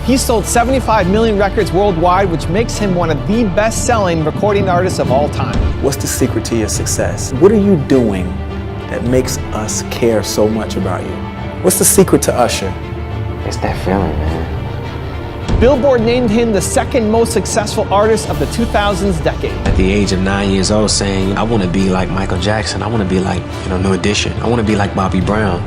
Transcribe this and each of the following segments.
He sold 75 million records worldwide, which makes him one of the best-selling recording artists of all time. What's the secret to your success? What are you doing that makes us care so much about you? What's the secret to Usher? It's that feeling, man. Billboard named him the second most successful artist of the 2000s decade. At the age of 9 years old, saying, I want to be like Michael Jackson. I want to be like, New Edition. I want to be like Bobby Brown.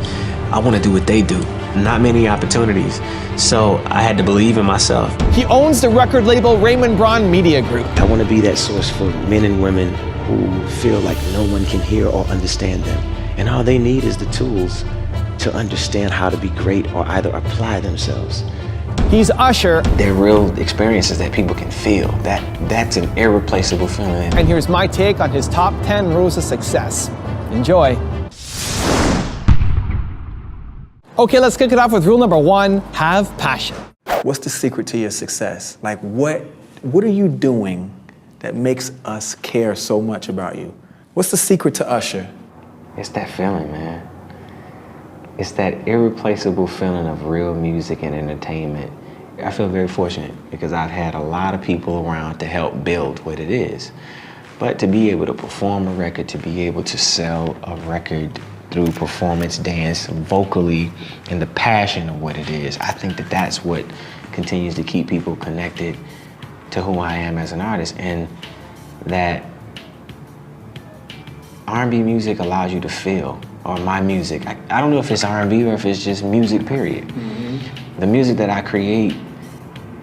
I want to do what they do. Not many opportunities. So I had to believe in myself. He owns the record label Raymond Braun Media Group. I want to be that source for men and women who feel like no one can hear or understand them. And all they need is the tools to understand how to be great or either apply themselves. He's Usher. They're real experiences that people can feel. That's an irreplaceable feeling. And here's my take on his top 10 rules of success. Enjoy. Okay, let's kick it off with rule number 1, have passion. What's the secret to your success? Like, what are you doing that makes us care so much about you? What's the secret to Usher? It's that feeling, man. It's that irreplaceable feeling of real music and entertainment. I feel very fortunate because I've had a lot of people around to help build what it is. But to be able to perform a record, to be able to sell a record through performance, dance, vocally, and the passion of what it is, I think that that's what continues to keep people connected to who I am as an artist, and that R&B music allows you to feel, or my music. I don't know if it's R&B or if it's just music, period. Mm-hmm. The music that I create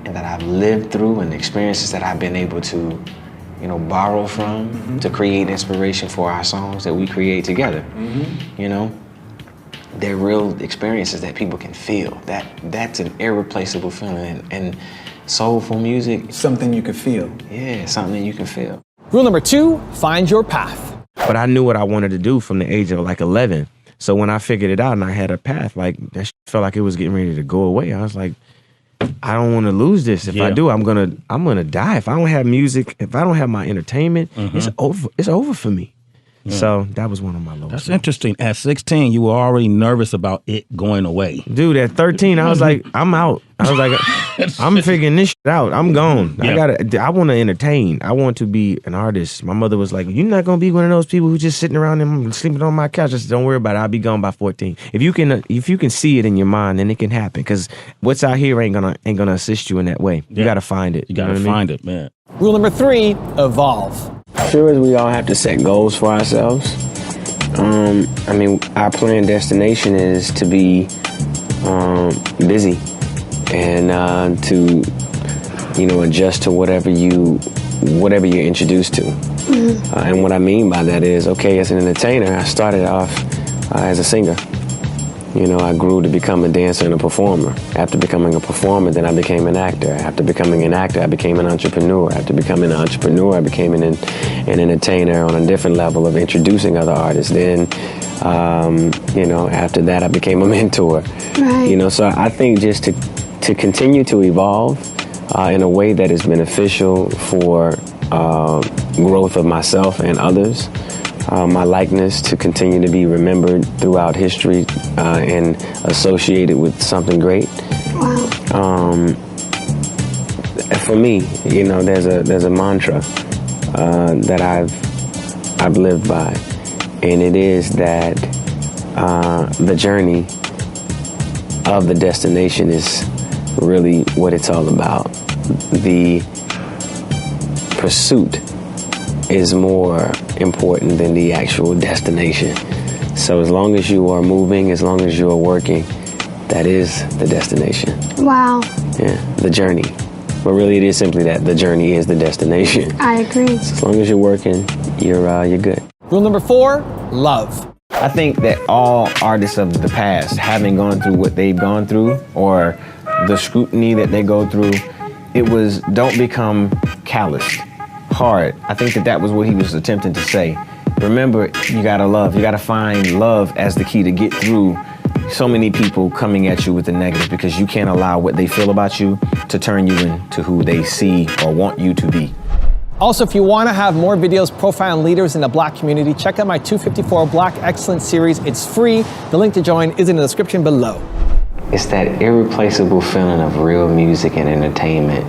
and that I've lived through and the experiences that I've been able to borrow from to create inspiration for our songs that we create together. They're real experiences that people can feel. That's an irreplaceable feeling. And soulful music. Something you can feel. Yeah, something you can feel. Rule number 2, find your path. But I knew what I wanted to do from the age of like 11. So when I figured it out and I had a path, like that felt like it was getting ready to go away. I was like, I don't want to lose this. If I do, I'm gonna die. If I don't have music, if I don't have my entertainment, it's over. It's over for me. Yeah. So that was one of my lowest. That's interesting. At 16, you were already nervous about it going away. Dude, at 13, I was like, I'm out. I was like, I'm figuring this shit out. I'm gone. Yeah. I want to entertain. I want to be an artist. My mother was like, you're not going to be one of those people who just sitting around and sleeping on my couch. I said, don't worry about it. I'll be gone by 14. If you can see it in your mind, then it can happen. Because what's out here ain't gonna assist you in that way. You got to find it. You got to find it, man. Rule number 3, evolve. Sure as we all have to set goals for ourselves. Our planned destination is to be busy and to adjust to whatever you're introduced to. And what I mean by that is, okay, as an entertainer, I started off as a singer. I grew to become a dancer and a performer. After becoming a performer, then I became an actor. After becoming an actor, I became an entrepreneur. After becoming an entrepreneur, I became an entertainer on a different level of introducing other artists. Then, after that, I became a mentor. Right. So I think just to continue to evolve in a way that is beneficial for growth of myself and others. My likeness to continue to be remembered throughout history and associated with something great. Wow. For me, there's a mantra that I've lived by, and it is that the journey of the destination is really what it's all about. The pursuit is more important than the actual destination. So as long as you are moving, as long as you are working, that is the destination. Wow. Yeah, the journey. But really it is simply that. The journey is the destination. I agree. So as long as you're working, you're good. Rule number 4, love. I think that all artists of the past, having gone through what they've gone through or the scrutiny that they go through, it was don't become calloused. Hard. I think that was what he was attempting to say. Remember, you gotta love. You gotta find love as the key to get through so many people coming at you with the negative, because you can't allow what they feel about you to turn you into who they see or want you to be. Also, if you want to have more videos profiling leaders in the Black community, check out my 254 Black Excellence series. It's free. The link to join is in the description below. it's that irreplaceable feeling of real music and entertainment.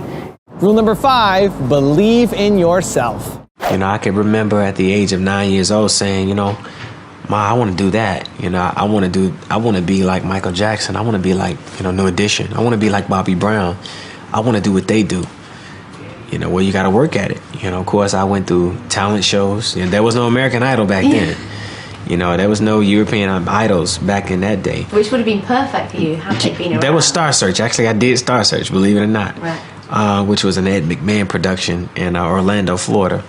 Rule number 5, believe in yourself. You know, I can remember at the age of 9 years old saying, you know, Ma, I want to do that. You know, I want to be like Michael Jackson. I want to be like, you know, New Edition. I want to be like Bobby Brown. I want to do what they do. You know, well, you got to work at it. You know, of course, I went through talent shows. And there was no American Idol back then. You know, there was no European Idols back in that day. Which would have been perfect for you had they been around. There was Star Search. Actually, I did Star Search, believe it or not. Right. Which was an Ed McMahon production in Orlando, Florida.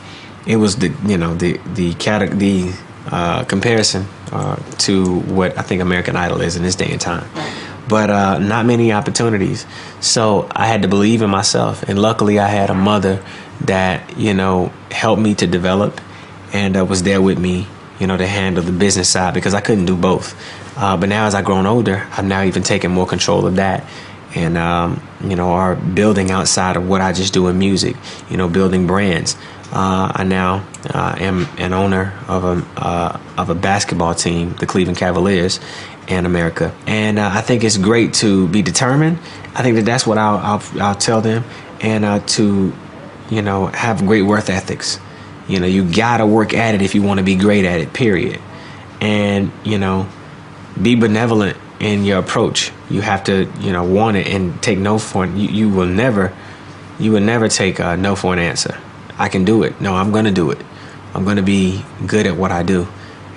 It was the comparison to what I think American Idol is in this day and time. Right. But not many opportunities. So I had to believe in myself. And luckily I had a mother that, you know, helped me to develop and was there with me, you know, to handle the business side because I couldn't do both. But now as I've grown older, I've now even taken more control of that. And, you know, are building outside of what I just do in music, you know, building brands. I now am an owner of a basketball team, the Cleveland Cavaliers in America. And I think it's great to be determined. I think that's what I'll tell them. And to, you know, have great work ethics. You know, you got to work at it if you want to be great at it, period. And, you know, be benevolent in your approach. You have to, you know, want it and take no for it. You will never take no for an answer. I can do it. No, I'm going to do it. I'm going to be good at what I do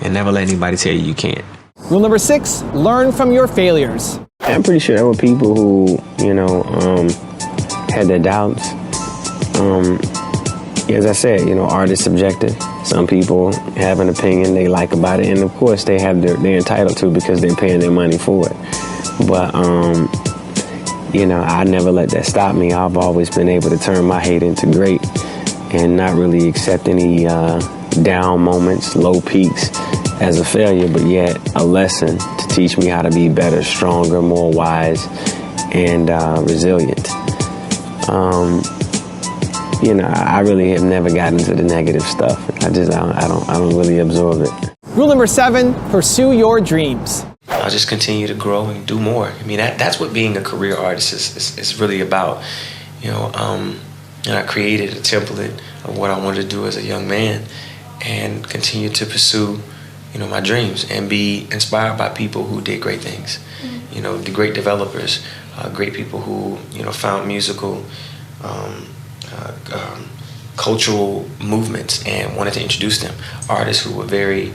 and never let anybody tell you you can't. Rule number 6, learn from your failures. I'm pretty sure there were people who, you know, had their doubts. As I said, you know, art is subjective. Some people have an opinion they like about it, and of course they're entitled to because they're paying their money for it. But you know, I never let that stop me. I've always been able to turn my hate into great and not really accept any down moments, low peaks as a failure, but yet a lesson to teach me how to be better, stronger, more wise, and resilient. You know, I really have never gotten into the negative stuff. I don't really absorb it. Rule number 7, pursue your dreams. I'll just continue to grow and do more. I mean, that's what being a career artist is really about. You know, and I created a template of what I wanted to do as a young man and continue to pursue, you know, my dreams and be inspired by people who did great things. You know, the great developers, great people who, you know, found musical, cultural movements and wanted to introduce them. Artists who were very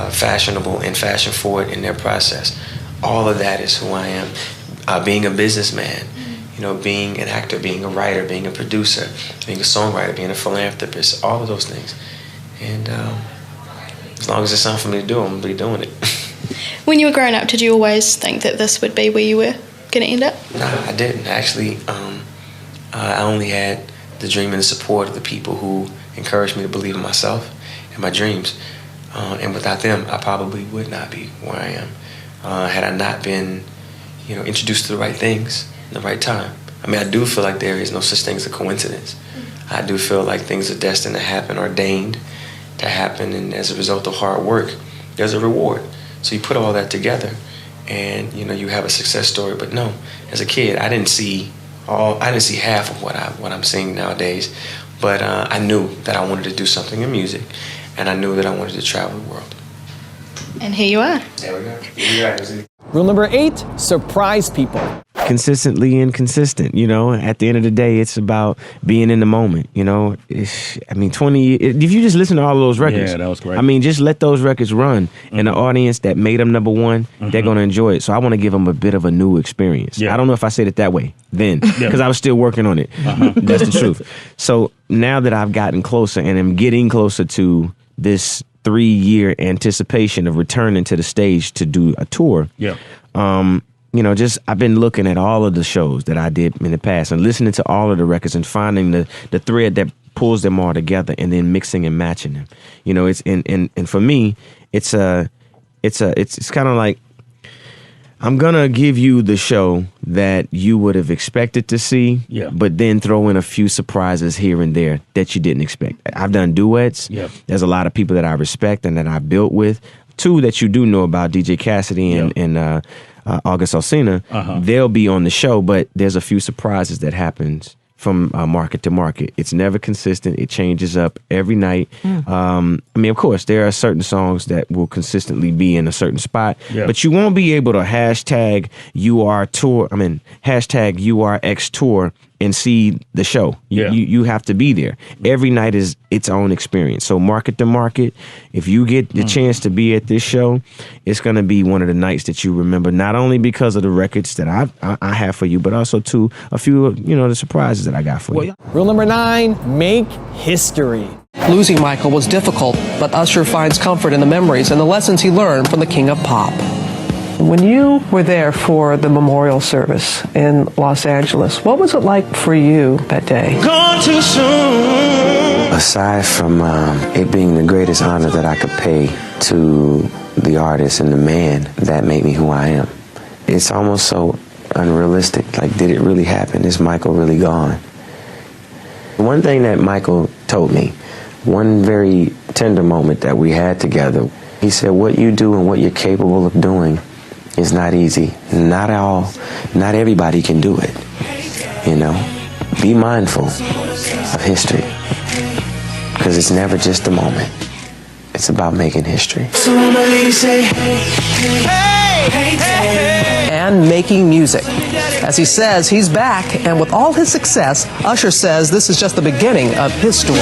fashionable and fashion forward in their process. All of that is who I am. Being a businessman, you know, being an actor, being a writer, being a producer, being a songwriter, being a philanthropist, all of those things. And as long as it's something for me to do, I'm going to be doing it. When you were growing up, did you always think that this would be where you were going to end up? No, I didn't. Actually, I only had the dream and the support of the people who encouraged me to believe in myself and my dreams. And without them, I probably would not be where I am. Had I not been, you know, introduced to the right things in the right time. I mean, I do feel like there is no such thing as a coincidence. I do feel like things are destined to happen, ordained to happen, and as a result of hard work, there's a reward. So you put all that together, and you know, you have a success story. But no, as a kid, I didn't see half of what I'm seeing nowadays. But I knew that I wanted to do something in music, and I knew that I wanted to travel the world. And here you are. There we go. Here you are. Rule number 8, surprise people. Consistently inconsistent, you know. At the end of the day, it's about being in the moment, you know. I mean, if you just listen to all of those records, yeah, that was great. I mean, just let those records run, and the audience that made them number one, they're going to enjoy it. So I want to give them a bit of a new experience. Yeah. I don't know if I said it that way then, because I was still working on it. That's the truth. So now that I've gotten closer and am getting closer to this 3-year anticipation of returning to the stage to do a tour. Yeah. You know, just I've been looking at all of the shows that I did in the past and listening to all of the records and finding the thread that pulls them all together and then mixing and matching them. You know, it's and for me, it's kind of like I'm gonna give you the show that you would have expected to see, but then throw in a few surprises here and there that you didn't expect. I've done duets. Yeah. There's a lot of people that I respect and that I built with. 2 that you do know about, DJ Cassidy and August Alsina, they'll be on the show, but there's a few surprises that happens from market to market. It's never consistent. It changes up every night. I mean, of course, there are certain songs that will consistently be in a certain spot, but you won't be able to hashtag URX tour and see the show. You have to be there. Every night is its own experience. So market to market, if you get the chance to be at this show, it's going to be one of the nights that you remember, not only because of the records that I have for you, but also too a few of, the surprises that I got for you. Rule number 9, make history. Losing Michael was difficult, but Usher finds comfort in the memories and the lessons he learned from the King of Pop. When you were there for the memorial service in Los Angeles, what was it like for you that day? Gone too soon. Aside from it being the greatest honor that I could pay to the artist and the man that made me who I am, it's almost so unrealistic. Like, did it really happen? Is Michael really gone? One thing that Michael told me, one very tender moment that we had together, he said, what you do and what you're capable of doing is not easy. Not everybody can do it. Be mindful of history, because it's never just a moment. It's about making history. And making music. As he says, he's back, and with all his success, Usher says this is just the beginning of his story.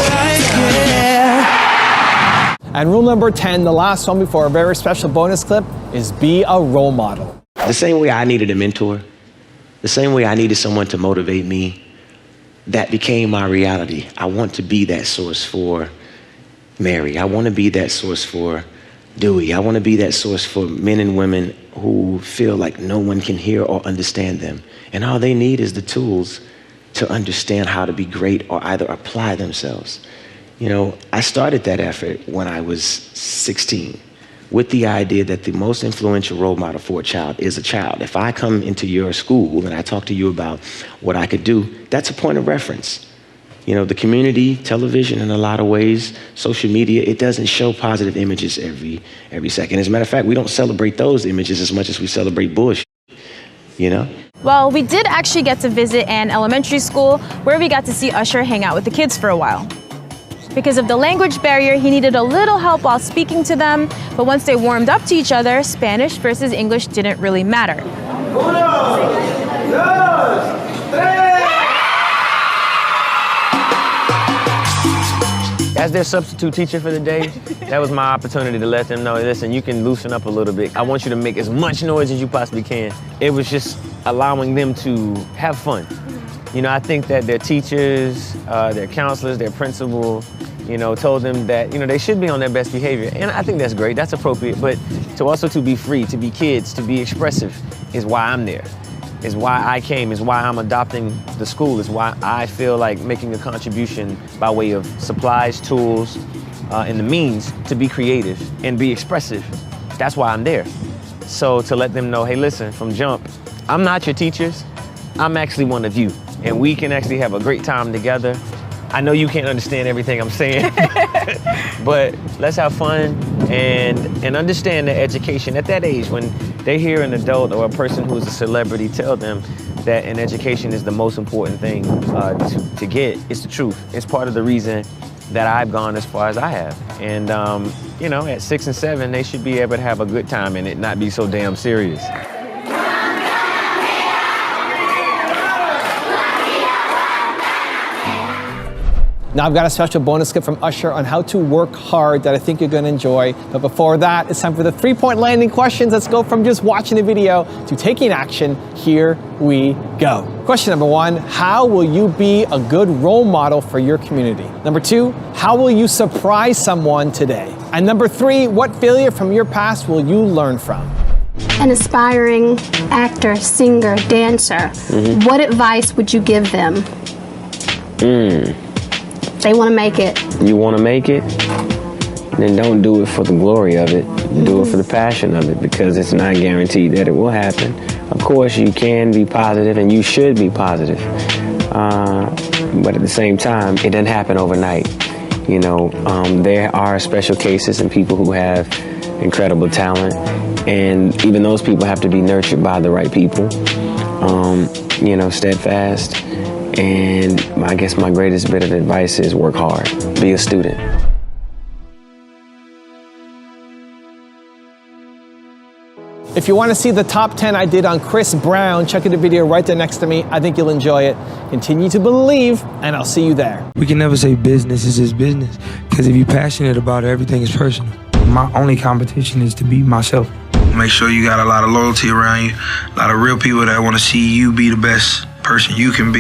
And rule number 10, the last one before a very special bonus clip, is be a role model. The same way I needed a mentor, the same way I needed someone to motivate me, that became my reality. I want to be that source for Mary. I want to be that source for Dewey. I want to be that source for men and women who feel like no one can hear or understand them. And all they need is the tools to understand how to be great or either apply themselves. I started that effort when I was 16 with the idea that the most influential role model for a child is a child. If I come into your school and I talk to you about what I could do, that's a point of reference. The community, television in a lot of ways, social media, it doesn't show positive images every second. As a matter of fact, we don't celebrate those images as much as we celebrate bullshit, Well, we did actually get to visit an elementary school where we got to see Usher hang out with the kids for a while. Because of the language barrier, he needed a little help while speaking to them, but once they warmed up to each other, Spanish versus English didn't really matter. As their substitute teacher for the day, that was my opportunity to let them know, listen, you can loosen up a little bit. I want you to make as much noise as you possibly can. It was just allowing them to have fun. I think that their teachers, their counselors, their principal, told them that, they should be on their best behavior. And I think that's great, that's appropriate. But to be free, to be kids, to be expressive is why I'm there. Is why I came, is why I'm adopting the school, is why I feel like making a contribution by way of supplies, tools, and the means to be creative and be expressive. That's why I'm there. So to let them know, hey, listen, from jump, I'm not your teachers, I'm actually one of you. And we can actually have a great time together. I know you can't understand everything I'm saying, but let's have fun and understand that education at that age, when they hear an adult or a person who's a celebrity tell them that an education is the most important thing to get, it's the truth. It's part of the reason that I've gone as far as I have. And, at 6 and 7, they should be able to have a good time and it not be so damn serious. Now I've got a special bonus clip from Usher on how to work hard that I think you're going to enjoy. But before that, it's time for the 3-point landing questions. Let's go from just watching the video to taking action. Here we go. Question number 1, how will you be a good role model for your community? Number 2, how will you surprise someone today? And number 3, what failure from your past will you learn from? An aspiring actor, singer, dancer, what advice would you give them? They want to make it. You want to make it? Then don't do it for the glory of it. Do it for the passion of it, because it's not guaranteed that it will happen. Of course, you can be positive and you should be positive. But at the same time, it doesn't happen overnight. There are special cases and people who have incredible talent And even those people have to be nurtured by the right people, you know, steadfast. And I guess my greatest bit of advice is work hard, be a student. If you want to see the top 10 I did on Chris Brown, check out the video right there next to me. I think you'll enjoy it. Continue to believe, and I'll see you there. We can never say business is just business, because if you're passionate about it, everything is personal. My only competition is to be myself. Make sure you got a lot of loyalty around you, a lot of real people that want to see you be the best person you can be.